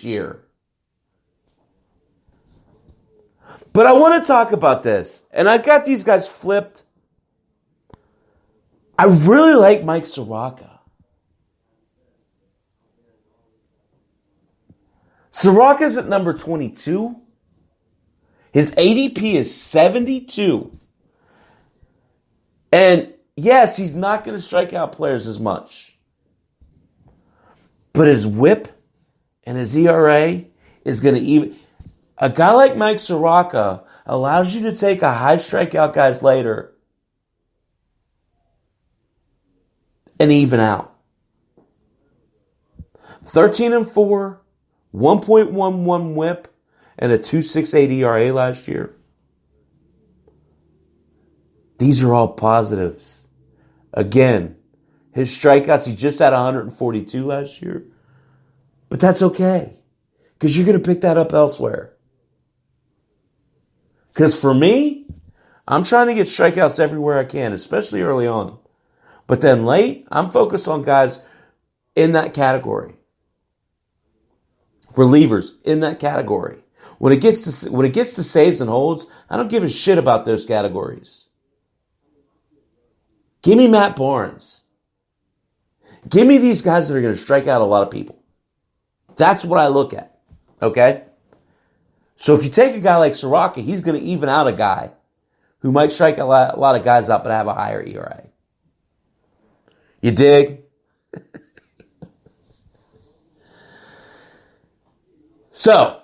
this year. But I want to talk about this. And I've got these guys flipped. I really like Mike Soroka. Soroka's at number 22. His ADP is 72. And yes, he's not going to strike out players as much. But his whip and his ERA is going to even... A guy like Mike Soroka allows you to take a high strikeout guys later and even out. 13-4, 1.11 whip, and a 2.68 ERA last year. These are all positives. Again, his strikeouts, he just had 142 last year. But that's okay, because you're going to pick that up elsewhere. Because for me, I'm trying to get strikeouts everywhere I can, especially early on. But then late, I'm focused on guys in that category. Relievers in that category. When it gets to saves and holds, I don't give a shit about those categories. Give me Matt Barnes. Give me these guys that are going to strike out a lot of people. That's what I look at. Okay? So if you take a guy like Soroka, he's going to even out a guy who might strike a lot of guys out but have a higher ERA. You dig? So,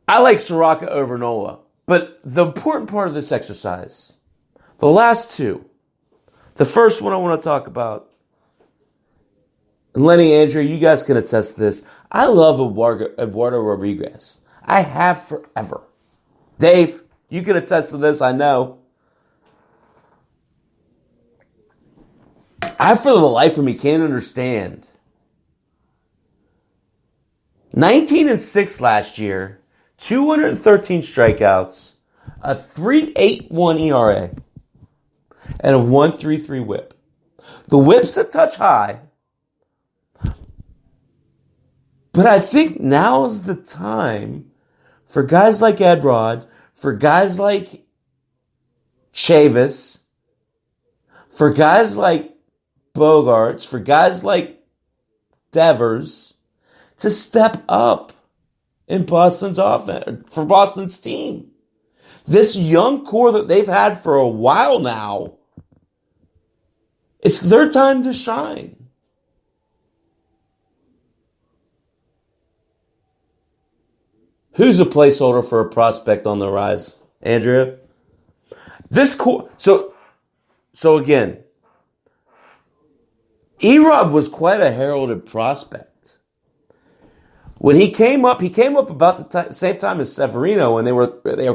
I like Soroka over Nola. But the important part of this exercise, the last two, the first one I want to talk about, Lenny, Andrew, you guys can attest to this. I love Eduardo Rodriguez. I have forever. Dave, you can attest to this, I know. I, for the life of me, can't understand. 19-6 last year, 213 strikeouts, a 3.81 ERA, and a 1.33 whip. The whip's a touch high, but I think now's the time for guys like Edrod, for guys like Chavis, for guys like Bogarts, for guys like Devers to step up in Boston's offense, for Boston's team. This young core that they've had for a while now, it's their time to shine. Who's a placeholder for a prospect on the rise? Andrea? This core, so again, Erod was quite a heralded prospect. When he came up about the same time as Severino, and they were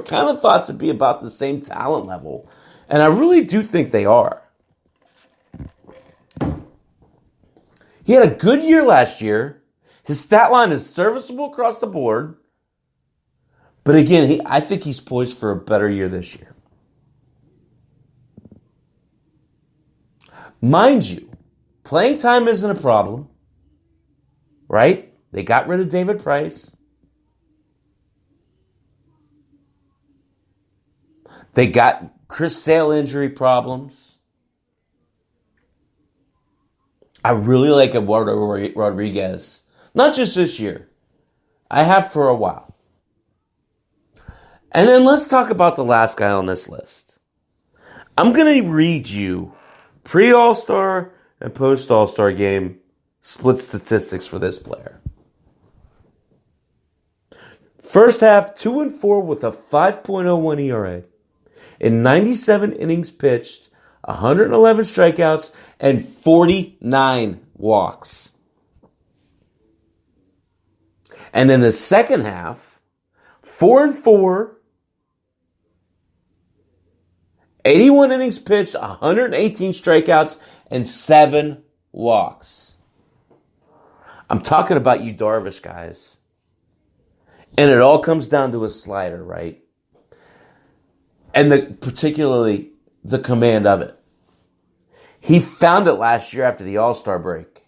kind of thought to be about the same talent level. And I really do think they are. He had a good year last year. His stat line is serviceable across the board. But again, I think he's poised for a better year this year. Mind you, playing time isn't a problem, right? They got rid of David Price. They got Chris Sale injury problems. I really like Eduardo Rodriguez. Not just this year. I have for a while. And then let's talk about the last guy on this list. I'm going to read you pre-All-Star and post-All-Star game split statistics for this player. First half, 2-4 with a 5.01 ERA. In 97 innings pitched, 111 strikeouts, and 49 walks. And in the second half, 4-4, 81 innings pitched, 118 strikeouts, and 7 walks. I'm talking about you Darvish guys. And it all comes down to a slider, right? And particularly the command of it. He found it last year after the All-Star break.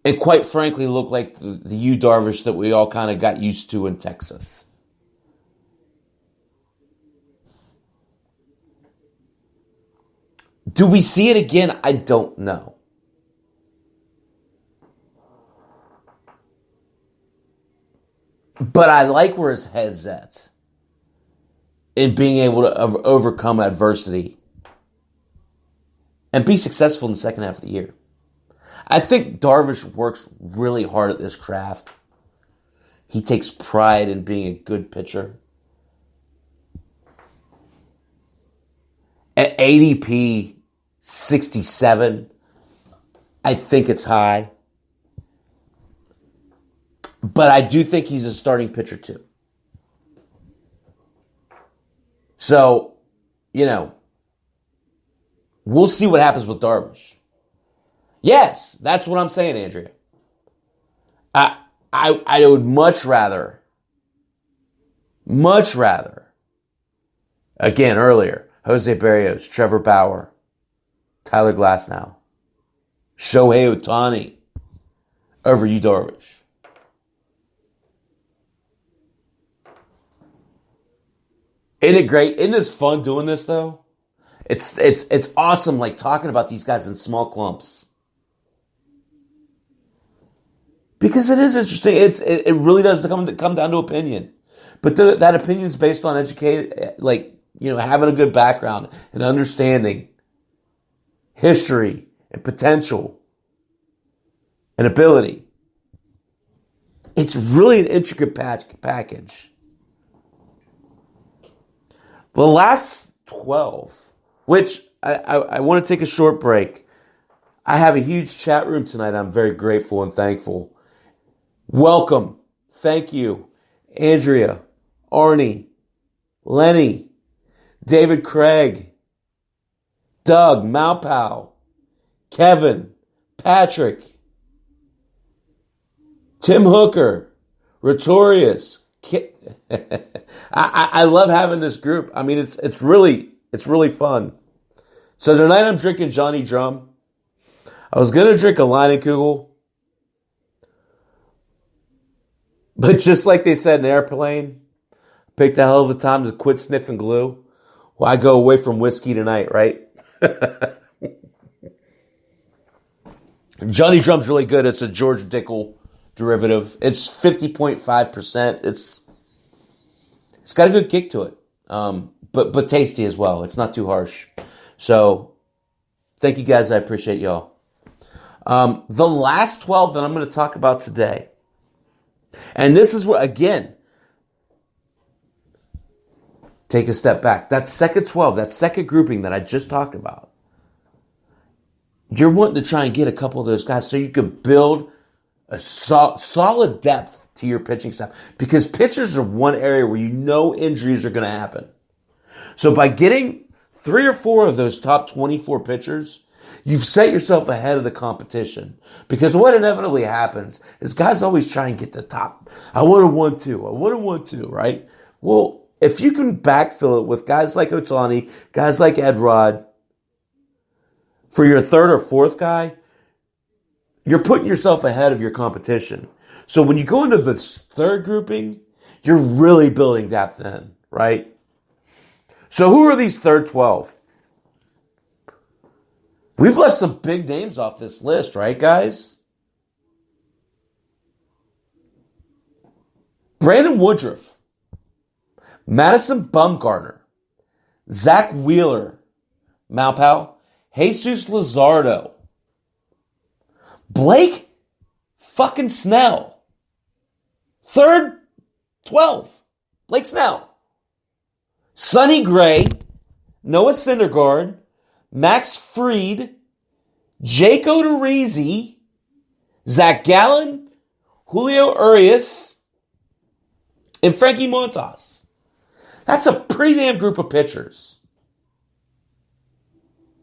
and quite frankly look like the Yu Darvish that we all kind of got used to in Texas. Do we see it again? I don't know. But I like where his head's at in being able to overcome adversity and be successful in the second half of the year. I think Darvish works really hard at this craft. He takes pride in being a good pitcher. At ADP 67, I think it's high. But I do think he's a starting pitcher too. So, we'll see what happens with Darvish. Yes, that's what I'm saying, Andrea. I would much rather, again, earlier, Jose Barrios, Trevor Bauer, Tyler Glasnow, Shohei Ohtani over Yu Darvish. Isn't it great? Isn't this fun doing this though? It's awesome, like talking about these guys in small clumps. Because it is interesting. It really does come down to opinion. But that opinion is based on educated, having a good background and understanding history and potential and ability. It's really an intricate package. The last 12, which I want to take a short break. I have a huge chat room tonight. I'm very grateful and thankful. Welcome. Thank you. Andrea, Arnie, Lenny, David Craig, Doug, Malpow, Kevin, Patrick, Tim Hooker, Retorius. I love having this group. I mean, it's really fun. So tonight I'm drinking Johnny Drum. I was going to drink a Leinenkugel, but just like they said in Airplane, picked a hell of a time to quit sniffing glue. Well, I go away from whiskey tonight, right? Johnny Drum's really good. It's a George Dickel derivative. It's 50.5%. It's got a good kick to it, but tasty as well. It's not too harsh. So, thank you guys. I appreciate y'all. The last 12 that I'm going to talk about today, and this is where, again, take a step back. That second 12, that second grouping that I just talked about, you're wanting to try and get a couple of those guys so you can build a solid depth to your pitching staff. Because pitchers are one area where injuries are going to happen. So by getting 3 or 4 of those top 24 pitchers, you've set yourself ahead of the competition. Because what inevitably happens is guys always try and get the top. I want a 1-2. I want a 1-2, right? Well, if you can backfill it with guys like Ohtani, guys like Edrod, for your third or fourth guy, you're putting yourself ahead of your competition. So when you go into the third grouping, you're really building depth in, right? So who are these third 12? We've left some big names off this list, right, guys? Brandon Woodruff, Madison Bumgarner, Zach Wheeler, Malpow, Jesus Luzardo, Blake fucking Snell. Third 12, Blake Snell. Sonny Gray, Noah Syndergaard, Max Fried, Jake Odorizzi, Zach Gallen, Julio Urias, and Frankie Montas. That's a pretty damn group of pitchers.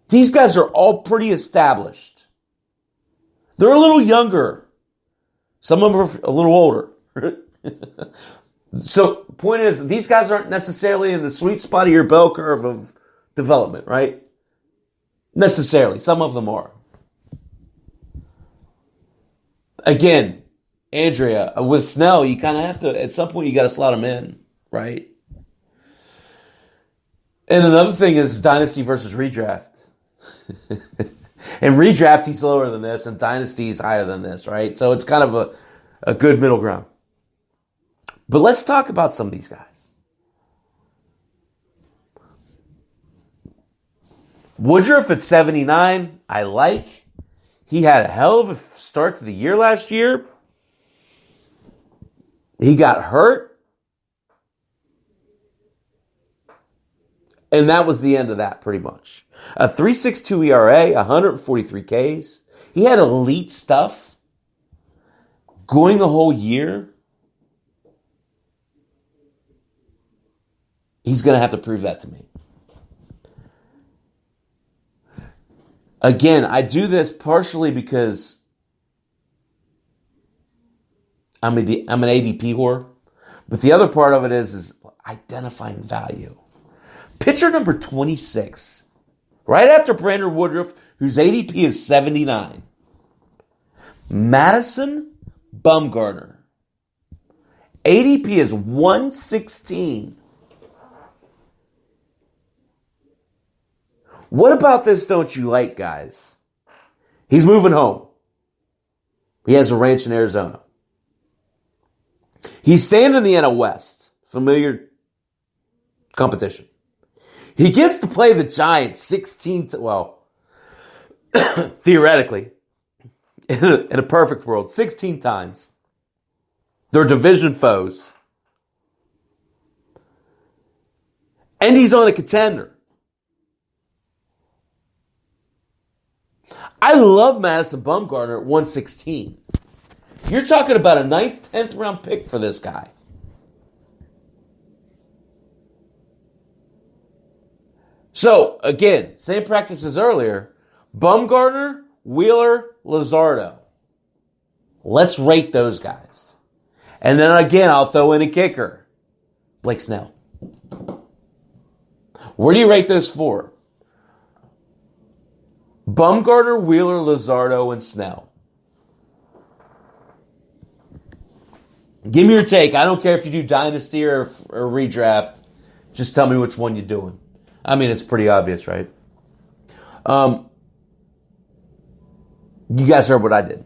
These guys are all pretty established. They're a little younger. Some of them are a little older. So, point is, these guys aren't necessarily in the sweet spot of your bell curve of development, right? Necessarily. Some of them are. Again, Andrea, with Snell, you kind of have to, at some point, you got to slot him in, right? And another thing is Dynasty versus Redraft. In Redraft, he's lower than this, and Dynasty is higher than this, right? So it's kind of a good middle ground. But let's talk about some of these guys. Woodruff at 79, I like. He had a hell of a start to the year last year. He got hurt. And that was the end of that, pretty much. A 3.62 ERA, 143 Ks. He had elite stuff going the whole year. He's going to have to prove that to me. Again, I do this partially because I'm an ADP whore. But the other part of it is identifying value. Pitcher number 26, right after Brandon Woodruff, whose ADP is 79. Madison Bumgarner. ADP is 116. What about this don't you like, guys? He's moving home. He has a ranch in Arizona. He's staying in the NL West. Familiar competition. He gets to play the Giants 16, theoretically, in a perfect world, 16 times. They're division foes. And he's on a contender. I love Madison Bumgarner at 116. You're talking about a 9th, 10th round pick for this guy. So, again, same practice as earlier. Bumgarner, Wheeler, Luzardo. Let's rate those guys. And then again, I'll throw in a kicker. Blake Snell. Where do you rate those four? Bumgarner, Wheeler, Luzardo, and Snell. Give me your take. I don't care if you do Dynasty or Redraft. Just tell me which one you're doing. I mean, it's pretty obvious, right? You guys heard what I did.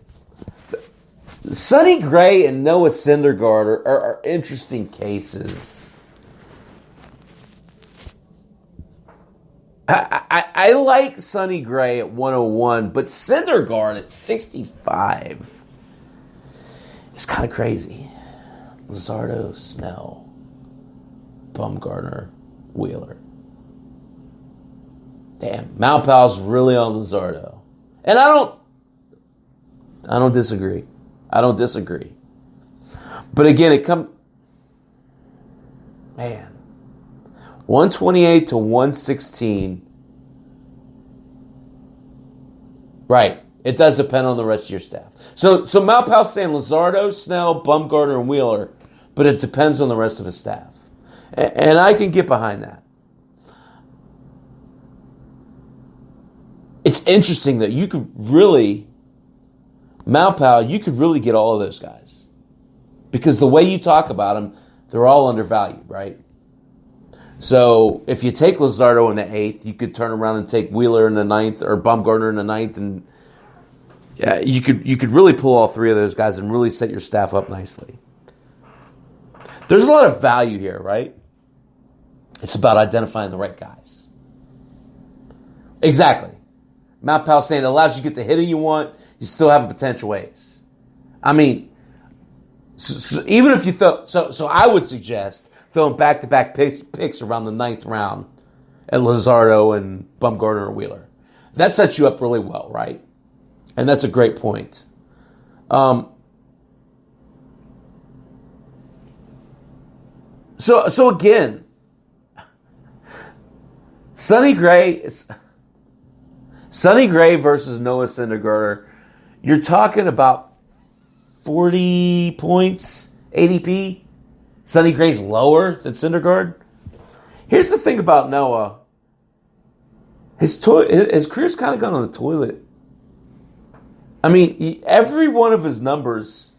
Sonny Gray and Noah Syndergaard are interesting cases. I like Sonny Gray at 101, but Syndergaard at 65 is kind of crazy. Luzardo, Snell, Bumgarner, Wheeler. Damn, Malpal's really on Luzardo. And I don't disagree. I don't disagree. But again, man, 128 to 116. Right. It does depend on the rest of your staff. So Malpal's saying Luzardo, Snell, Bumgarner, and Wheeler, but it depends on the rest of his staff. And I can get behind that. It's interesting that you could really, Malpal, you could really get all of those guys. Because the way you talk about them, they're all undervalued, right? So if you take Luzardo in the 8th, you could turn around and take Wheeler in the 9th or Bumgarner in the 9th, and yeah, you could really pull all three of those guys and really set your staff up nicely. There's a lot of value here, right? It's about identifying the right guys. Exactly. Matt Powell saying it allows you to get the hitting you want, you still have a potential ace. I mean, so even if you so I would suggest throwing back-to-back picks around the 9th round at Luzardo and Bumgarner or Wheeler. That sets you up really well, right? And that's a great point. So again, Sonny Gray versus Noah Syndergaard. You're talking about 40 points ADP. Sonny Gray's lower than Syndergaard. Here's the thing about Noah. His career's kind of gone on the toilet. I mean, every one of his numbers